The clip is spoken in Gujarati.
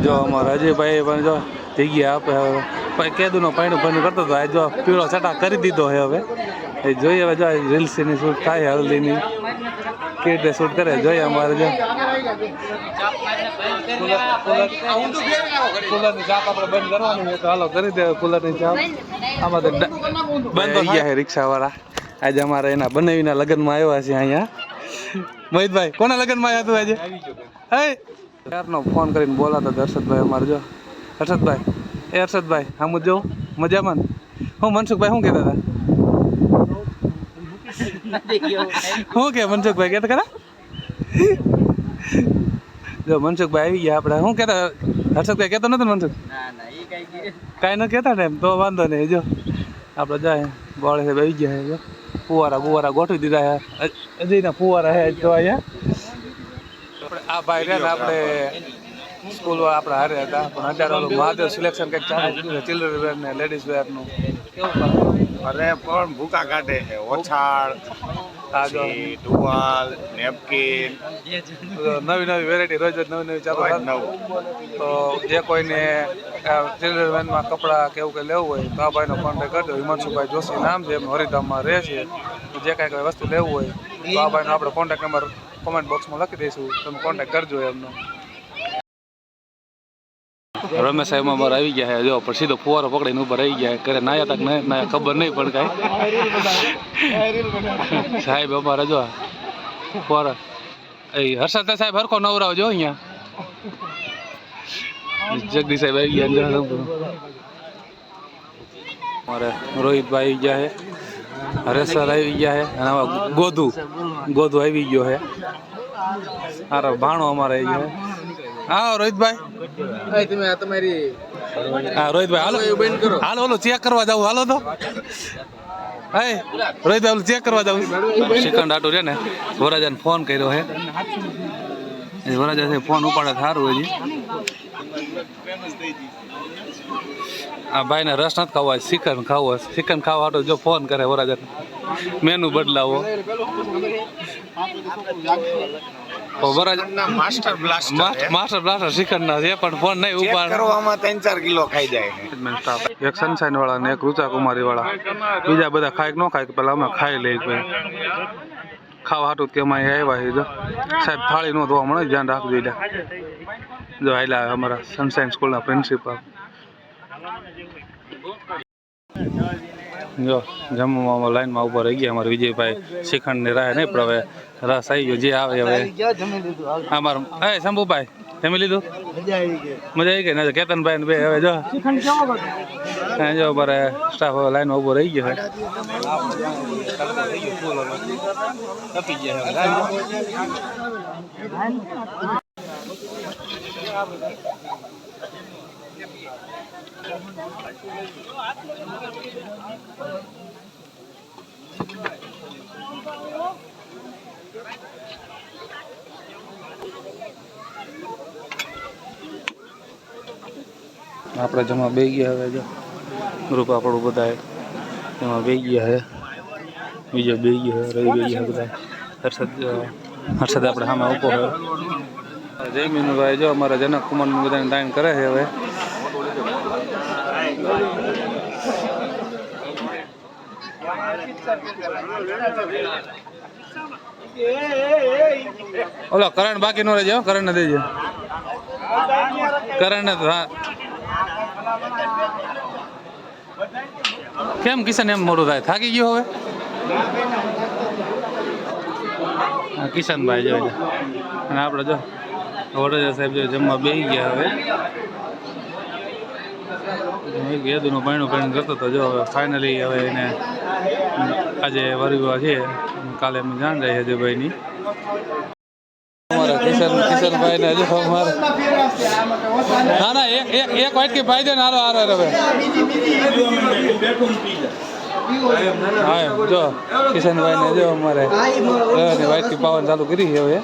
જો અમારા અજયભાઈ પણ જો જગ્યા આપે હવે ભાઈ કેદુનો પાણી બંધ કરતો હતો આ જો પીળો છટા કરી દીધો છે હવે એ જોઈએ હવે જો રીલ્સની શૂટ થાય હલ્દીની કેવી રીતે શૂટ કરે જોઈએ અમારે જો કુલરની ચાપ આપણે બંધ કરવાની હોય તો હાલો કરી દે કુલરની ચાપ આમાં તો બંધ થઈ ગયા છે રિક્ષાવાળા આજે અમારે એના બનાવીના લગ્નમાં આવ્યા છે અહીંયા મોહિતભાઈ કોના લગ્નમાં આવ્યા તું આજે હે યારનો ફોન કરીને બોલાતા હર્ષદભાઈ અમારે જો હર્ષદભાઈ એ હર્ષદભાઈ આમ જ જોઉં મજામાં હું મનસુખભાઈ શું કહેતા હતા શું કે મનસુખભાઈ કહેતા ખરા જો મનસુખભાઈ આવી ગયા આપણે શું કહેતા હર્ષદભાઈ કહેતો નતો મનસુખ કાંઈ ન કહેતા ને એમ તો વાંધો નહીં જો આપણે જાય બોળે સાહેબ આવી ગયા જો ફુવારા ગોઠવી દીધા છે અજયના ફુવારા હે તો અહીંયા આ ભાઈ રહ્યા ને આપણે સ્કૂલ વાળા આપણે હારે હતા પણ અત્યારે ઓલું મહાદેવ સિલેક્શન કંઈક ચાલુ છે ચિલ્ડ્રન વેર ને લેડીઝ વેરનું અરે પણ ભૂકા કાઢે છે ઓછાળ ટુવાલ નેપકિન નવી વેરાયટી રોજ નવી ચાલુ તો જે કોઈને ચિલ્ડ્રન વેરમાં કપડાં કે એવું કંઈ લેવું હોય તો આ ભાઈનો કોન્ટેક્ટ કરજો હિમાંશુભાઈ જોશી નામ છે એમનું હરિધામમાં રહે છે જે કાંઈ કઈ વસ્તુ લેવું હોય તો આ ભાઈનો આપણે કોન્ટેક્ટ નંબર કોમેન્ટ બોક્સમાં લખી દઈશું તમે કોન્ટેક્ટ કરજો એમનો રમેશ સાહેબ અમારે આવી ગયા છે જો પણ સીધો ફુવારો પકડીને ઉપર આવી ગયા ઘરે નાયા તક નાયા ખબર નહીં પણ કાંઈ સાહેબ અમારે જો ફુવારા એ હર્ષદ સાહેબ હરખો નવરાવજો અહીંયા જગદીશ સાહેબ આવી ગયા અમારે રોહિતભાઈ આવી ગયા છે હરેશ સર આવી ગયા છે અને આમાં ગોધુ આવી ગયો છે હારો ભાણો અમારે આવી ગયો હા રોહિતભાઈ તમે તમારી હા રોહિતભાઈ હાલો હાલો ઓલો ચેક કરવા જાવ હાલો તો હે રોહિતભાઈ ઓલું ચેક કરવા જાવ શ્રીખંડ આટો રે ને વરાજાને ફોન કર્યો હે વરાજા ફોન ઉપાડે સારું હજી આ ભાઈને રસ નથી ખાવા શ્રીખંડ ખાવો શ્રીખંડ ખાવા હાટો જો ફોન કરે વરાજાને મેનુ બદલાવો માસ્ટર બ્લાસ્ટર શ્રીખંડ ના છે પણ ફોન નહીં ઉપાડ કરવામાં 3-4 કિલો ખાઈ જાય એક સનસાઈન વાળા ને એક રૂચા કુમારી વાળા બીજા બધા ખાય ન ખાય પેલા અમે ખાઈ લઈ ભાઈ ખાવા હાટું કે અમે આવ્યા છે જો સાહેબ થાળી નો ધોવા મળે ધ્યાન રાખજો એટલે જો આયલા અમારા સનસાઈન સ્કૂલના પ્રિન્સિપાલ જો જમવામાં લાઈનમાં ઉભા રહી ગયા અમારે વિજયભાઈ શ્રીખંડ ને રાહ નહીં પણ હવે રસ આવી ગયો જે આવે હવે અમારું હે શંભુભાઈ જમી લીધું મજા આવી ગઈ ને કેતનભાઈ ને બે હવે જો જો અમારે સ્ટાફ હવે લાઈનમાં ઉભો રહી ગયો આપણે જમા બે ગયા હવે જો ગ્રુપ આપણું બધા એમાં બે ગયા છે બીજો બે ગયો છે રહી બે ગયા બધા હર્ષદ આપણે સામે ઉભો છે જયમીનુભાઈ જો અમારા જનક કુમારનું બધાને ડાયન કરે છે હવે ઓલો કરણ બાકી નો રહેજો કરણ ને દેજો કરણ ને હા કેમ કિશન એમ મોડું થાય થાકી ગયો હવે કિશનભાઈ જો અને આપણે જો વડોદરા સાહેબ જો જમવા બેસી ગયા હવે ગેદુનું પાણી કરતો હતો જો હવે ફાઇનલી હવે એને આજે વરવા છે કાલે અમે જાણ રહી અજયભાઈની અમારા કિશનભાઈ ને હજુ અમારે ના એક વાઇટ કે ભાઈ દે ને હારો હવે હા જો કિશનભાઈ ને જો અમારે વાઇટ કી પાવન ચાલુ કરી હવે